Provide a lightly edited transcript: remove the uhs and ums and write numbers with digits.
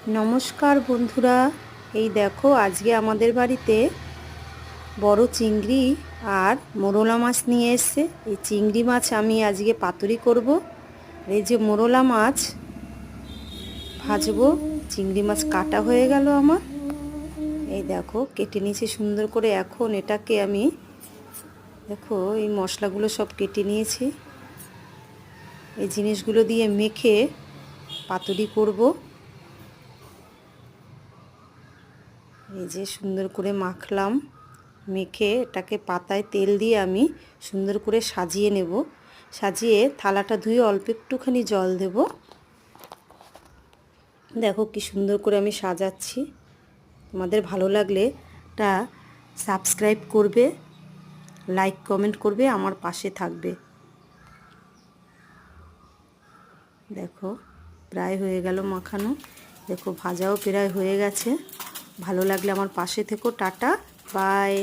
নমস্কার বন্ধুরা, এই দেখো আজকে আমাদের বাড়িতে বড় চিংড়ি আর মোরলা মাছ নিয়ে এসেছে। এই চিংড়ি মাছ আমি আজকে পাতুরি করব। এই যে মোরলা মাছ ভাজবো। চিংড়ি মাছ কাটা হয়ে গেল আমার। এই দেখো কেটে নিয়েছি সুন্দর করে। এখন এটাকে আমি দেখো এই মশলাগুলো সব কেটে নিয়েছি। এই জিনিসগুলো দিয়ে মেখে পাতুরি করব। এই যে সুন্দর করে মাখলাম, মেখে এটাকে পাতায় তেল দিয়ে আমি সুন্দর করে সাজিয়ে নেব। সাজিয়ে থালাটা ধুয়ে অল্প একটুখানি জল দেব। দেখো কি সুন্দর করে আমি সাজাচ্ছি। তোমাদের ভালো লাগলে তা সাবস্ক্রাইব করবে, লাইক কমেন্ট করবে, আমার পাশে থাকবে। দেখো প্রায় হয়ে গেল মাখানো। দেখো ভাজাও প্রায় হয়ে গেছে। ভালো লাগলে আমার পাশে থেকো। Tata, by.